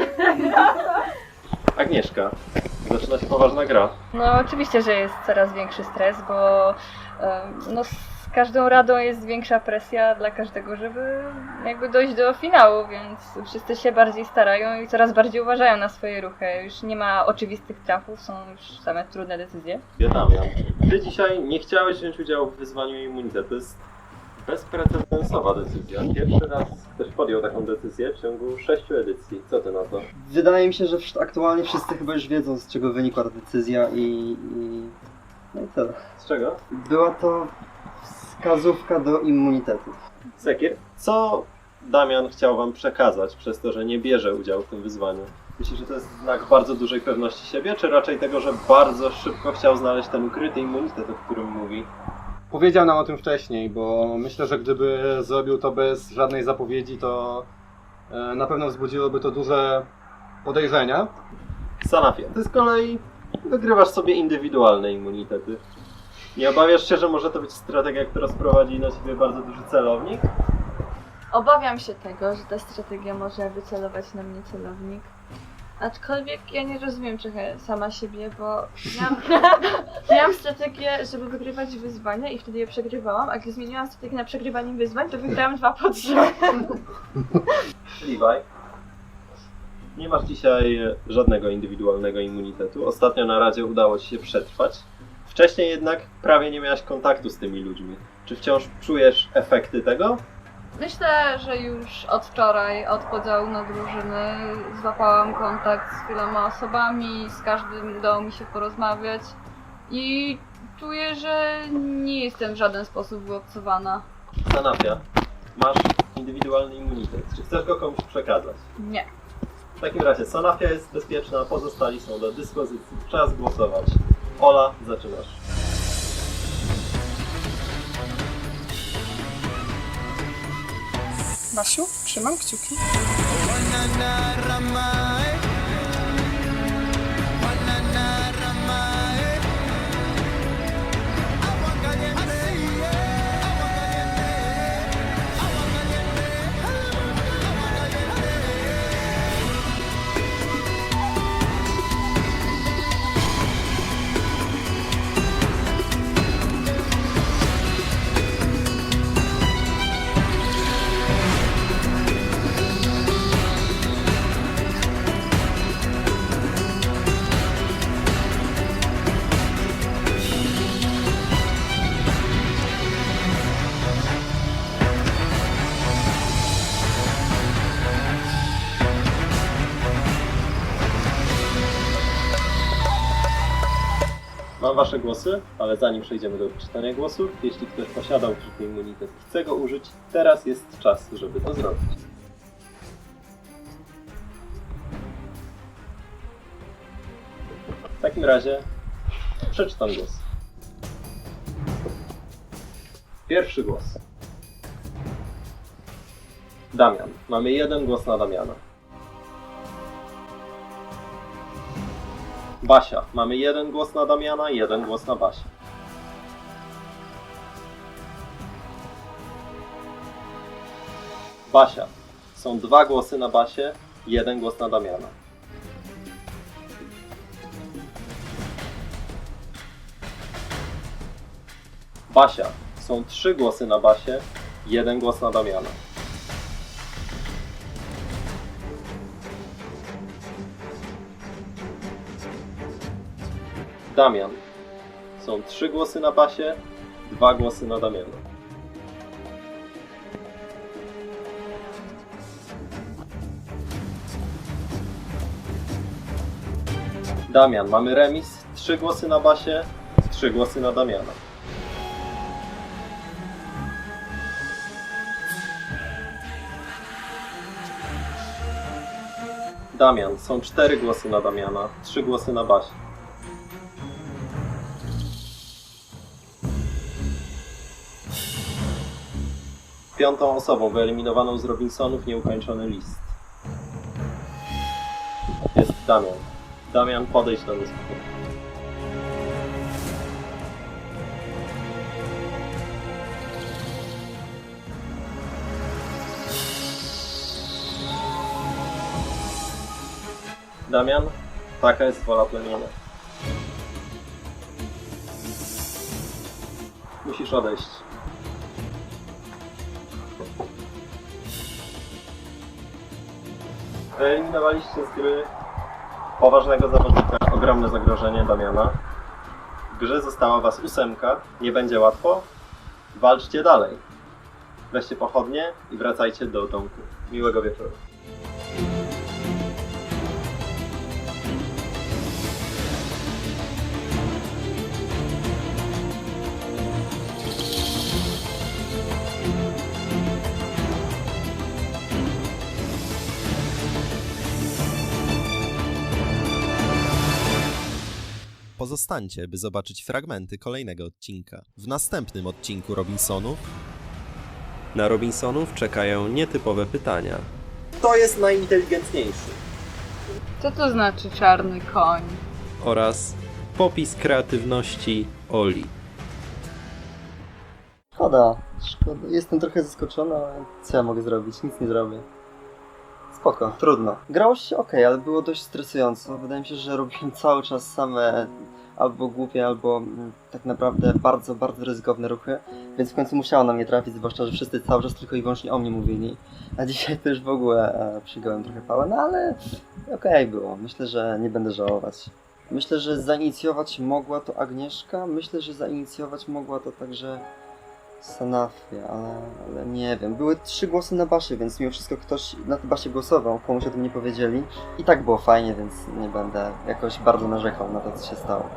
Agnieszka, zaczyna się poważna gra. No oczywiście, że jest coraz większy stres, bo no, z każdą radą jest większa presja dla każdego, żeby jakby dojść do finału, więc wszyscy się bardziej starają i coraz bardziej uważają na swoje ruchy. Już nie ma oczywistych trafów, są już same trudne decyzje. Damian, ty dzisiaj nie chciałeś wziąć udziału w wyzwaniu immunitetu. To jest bezprecedensowa decyzja. Pierwszy raz ktoś podjął taką decyzję w ciągu 6 edycji. Co ty na to? Wydaje mi się, że aktualnie wszyscy chyba już wiedzą, z czego wynikła ta decyzja i... No i tyle. Z czego? Była to Wskazówka do immunitetu. Sekir, co Damian chciał wam przekazać przez to, że nie bierze udziału w tym wyzwaniu? Myślisz, że to jest znak bardzo dużej pewności siebie, czy raczej tego, że bardzo szybko chciał znaleźć ten ukryty immunitet, o którym mówi? Powiedział nam o tym wcześniej, bo myślę, że gdyby zrobił to bez żadnej zapowiedzi, to na pewno wzbudziłoby to duże podejrzenia. Sanafia, ty z kolei wygrywasz sobie indywidualne immunitety. Nie obawiasz się, że może to być strategia, która sprowadzi na ciebie bardzo duży celownik? Obawiam się tego, że ta strategia może wycelować na mnie celownik. Aczkolwiek ja nie rozumiem trochę sama siebie, bo miałam strategię, żeby wygrywać wyzwania i wtedy je przegrywałam, a gdy zmieniłam strategię na przegrywanie wyzwań, to wygrałam 2 pod rząd. Levi, nie masz dzisiaj żadnego indywidualnego immunitetu. Ostatnio na Radzie udało ci się przetrwać. Wcześniej jednak prawie nie miałaś kontaktu z tymi ludźmi. Czy wciąż czujesz efekty tego? Myślę, że już od wczoraj, od podziału na drużyny, złapałam kontakt z wieloma osobami, z każdym udało mi się porozmawiać i czuję, że nie jestem w żaden sposób wyobcowana. Sanafia, masz indywidualny immunitet. Czy chcesz go komuś przekazać? Nie. W takim razie Sanafia jest bezpieczna, pozostali są do dyspozycji. Czas głosować. Ola, zaczynasz. Basiu, trzymam kciuki. Mam wasze głosy, ale zanim przejdziemy do czytania głosów, jeśli ktoś posiadał ukryty immunitet i chce go użyć, teraz jest czas, żeby to zrobić. W takim razie przeczytam głos. Pierwszy głos. Damian. Mamy 1 głos na Damiana. Basia. Mamy 1 głos na Damiana, 1 głos na Basię. Basia. Są 2 głosy na Basię, 1 głos na Damiana. Basia. Są 3 głosy na Basię, 1 głos na Damiana. Damian. Są 3 głosy na Basię, 2 głosy na Damiana. Damian. Mamy remis, 3 głosy na Basię, 3 głosy na Damiana. Damian. Są 4 głosy na Damiana, 3 głosy na Basię. Piątą osobą wyeliminowaną z Robinsonów nieukończony list. Jest Damian. Damian, podejdź do mnie. Damian, taka jest wola plemienia. Musisz odejść. Wyeliminowaliście z gry poważnego zawodnika, ogromne zagrożenie Damiana. W grze została was 8, nie będzie łatwo. Walczcie dalej. Weźcie pochodnie i wracajcie do domku. Miłego wieczoru. pozostańcie, by zobaczyć fragmenty kolejnego odcinka. W następnym odcinku Robinsonów na Robinsonów czekają nietypowe pytania. Kto jest najinteligentniejszy? Co to znaczy czarny koń? Oraz popis kreatywności Oli. Szkoda. Jestem trochę zaskoczony, ale co ja mogę zrobić? Nic nie zrobię. Spoko, trudno. Grało się okej, ale było dość stresująco. Wydaje mi się, że robiłem cały czas same albo głupie, albo tak naprawdę bardzo, bardzo ryzykowne ruchy, więc w końcu musiało na mnie trafić, zwłaszcza, że wszyscy cały czas tylko i wyłącznie o mnie mówili. A dzisiaj to już w ogóle przyjąłem trochę pałę, no ale okej było. Myślę, że nie będę żałować. Myślę, że zainicjować mogła to Agnieszka, myślę, że zainicjować mogła to także Sanafia, ale nie wiem. Były 3 głosy na Basie, więc mimo wszystko ktoś na tej Basie głosował, komuś o tym nie powiedzieli. I tak było fajnie, więc nie będę jakoś bardzo narzekał na to, co się stało.